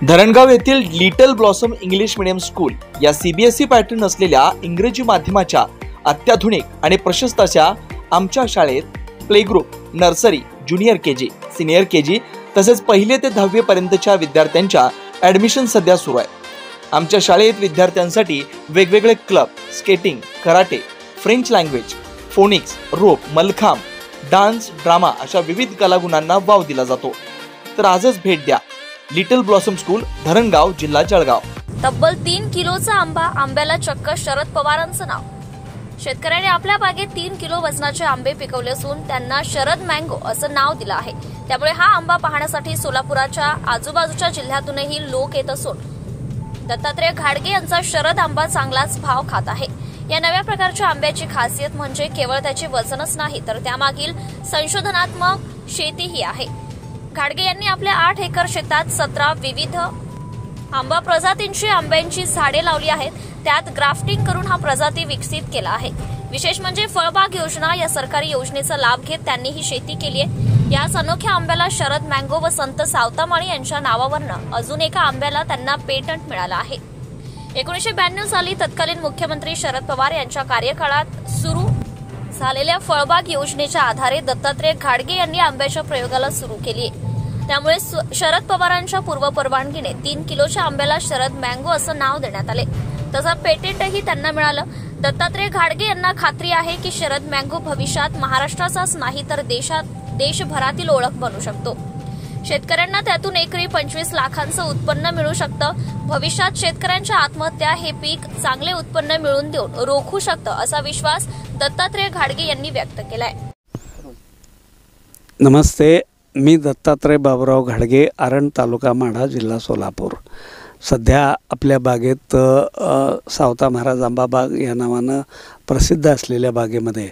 धरणगाव येथील little blossom English medium school या CBSE pattern असलेल्या इंग्रजी माध्यमाच्या अत्याधुनिक आणि प्रशस्त अशा आमच्या शाळेत play group, nursery, junior KG, senior KG तसेच पहिली ते 10वी पर्यंतच्या विद्यार्थ्यांच्या ॲडमिशन सध्या सुरू आहे। आमच्या शाळेत विद्यार्थ्यांसाठी वेगवेगळे club, skating, karate, French language, phonics, rope, mallakhamb, dance, drama अशा विविध कलागुणांना वाव दिला जातो। तर आजच भेट द्या लिटल ब्लॉसम स्कूल, धरणगाव, जिल्हा जळगाव। तब्बल 3 किलोचा आंबा, आंब्याला चक्क शरद पवारांचं नाव। शेतकऱ्यांनी आपल्या बागेत 3 किलो वजनाचे आंबे पिकवले असून त्यांना शरद मँगो असं नाव दिलं आहे। त्यामुळे हा आंबा पाहण्यासाठी सोलापुराच्या आजूबाजूच्या जिल्ह्यातूनही लोक येत असून दत्तात्रय घाडगे यांचा शरद आंबा चांगलाच भाव खात आहे। या नव्या प्रकारच्या आंब्याची खासियत म्हणजे केवळ त्याचे वजनच नाही तर त्यामागील संशोधनात्मक शेतीही आहे। घाडगे यांनी आपल्या 8 एकर शेतात 17 विविध आंबा प्रजातींची आंब्यांची झाडे लावली आहेत। त्यात ग्राफ्टिंग करून हा प्रजाती विकसित केला आहे। विशेष म्हणजे फळबाग योजना या सरकारी योजनेचा लाभ घेत त्यांनी ही शेती केली आहे। याच अनोख्या आंब्याला शरद मँगो व संत सावतामाळी यांच्या नावावरनं अजून एका आंब्याला त्यांना पेटंट मिळालं आहे। 1992 साली तत्कालीन मुख्यमंत्री शरद पवार यांच्या कार्यकाळात सुरू झालेल्या फळबाग योजनेच्या आधारे दत्तात्रय घाडगे यांनी आंब्याच्या प्रयोगाला सुरू केली। त्यामुळे शरद पवारांच्या पूर्वपरवानगीने 3 किलोच्या आंब्याला शरद मँगो असं नाव देण्यात आले। तसं पेटेंटही त्यांना मिळालं। दत्तात्रय घाडगे यांना खात्री आहे की शरद मँगो भविष्यात महाराष्ट्राचाच नाही तर देशभरातील ओळख बनू शकतो। शेतकऱ्यांना त्यातून एकरी 25 लाखांचं उत्पन्न मिळू शकतं। भविष्यात शेतकऱ्यांच्या आत्महत्या हे पीक चांगले उत्पन्न मिळवून देऊन रोखू शकतं असा विश्वास दत्तात्रय घाडगे यांनी व्यक्त केलाय। नमस्ते, मी दत्तात्रय बाबूराव घाडगे, आरण तालुका माढा, जिल्हा सोलापूर। सध्या आपल्या बागेत सावता महाराज आंबा बाग या नावानं प्रसिद्ध असलेल्या बागेमध्ये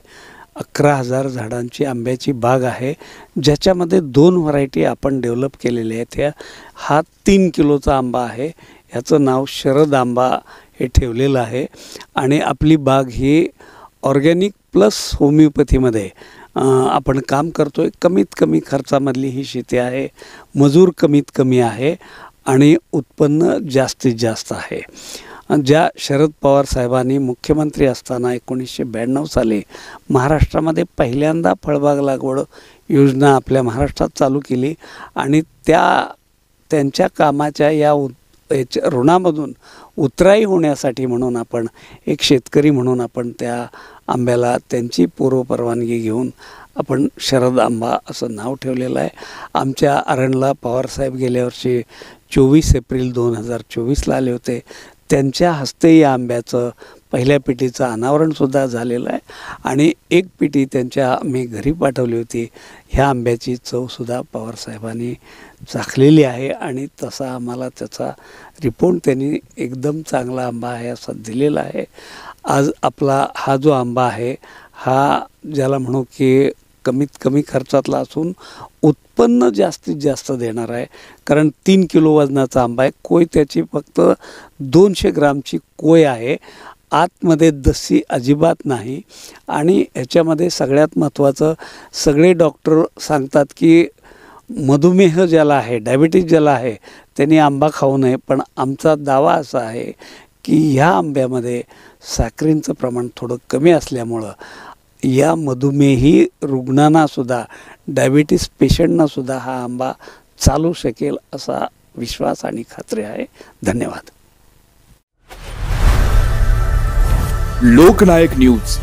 11,000 झाडांची आंब्याची बाग आहे, ज्याच्यामध्ये 2 व्हरायटी आपण डेव्हलप केलेल्या आहेत। हा 3 किलोचा आंबा आहे, ह्याचं नाव शरद आंबा हे ठेवलेलं आहे। आणि आपली बाग ही ऑर्गॅनिक प्लस होमिओपॅथीमध्ये आपण काम करतो आहे। कमीत कमी खर्चामधली ही शेती आहे, मजूर कमीत कमी आहे आणि उत्पन्न जास्तीत जास्त आहे। ज्या शरद पवार साहेबांनी मुख्यमंत्री असताना 1992 साली महाराष्ट्रामध्ये पहिल्यांदा फळबाग लागवड योजना आपल्या महाराष्ट्रात चालू केली आणि त्यांच्या कामाच्या या ऋणामधून उतराई होण्यासाठी म्हणून आपण एक शेतकरी म्हणून आपण त्या आंब्याला त्यांची पूर्वपरवानगी घेऊन आपण शरद आंबा असं नाव ठेवलेलं आहे। आमच्या आरणला पवारसाहेब गेल्या वर्षी 24 एप्रिल 2024ला आले होते। त्यांच्या हस्ते या आंब्याचं पहिल्या पिढीचं अनावरणसुद्धा झालेलं आहे आणि एक पिढी त्यांच्या आम्ही घरी पाठवली होती। ह्या आंब्याची चवसुद्धा पवारसाहेबांनी चाखलेली आहे आणि तसा आम्हाला त्याचा रिपोर्ट त्यांनी एकदम चांगला आंबा आहे असं दिलेला आहे। आज आपला हा जो आंबा आहे हा ज्याला म्हणू की कमीत कमी खर्चातला असून उत्पन्न जास्तीत जास्त देणार आहे, कारण 3 किलो वजनाचा आंबा आहे। कोय त्याची फक्त 200 ग्रामची कोय आहे, आतमध्ये दसी अजिबात नाही। आणि ह्याच्यामध्ये सगळ्यात महत्त्वाचं, सगळे डॉक्टर सांगतात की मधुमेह ज्याला आहे, डायबिटीज ज्याला आहे त्यांनी आंबा खाऊ नये, पण आमचा दावा असा आहे की ह्या आंब्यामध्ये साखरेचं प्रमाण थोडं कमी असल्यामुळं या मधुमेही रुग्णांनासुद्धा, डायबिटीस पेशंटनासुद्धा हा आंबा चालू शकेल असा विश्वास आणि खात्री आहे। धन्यवाद। लोकनायक न्यूज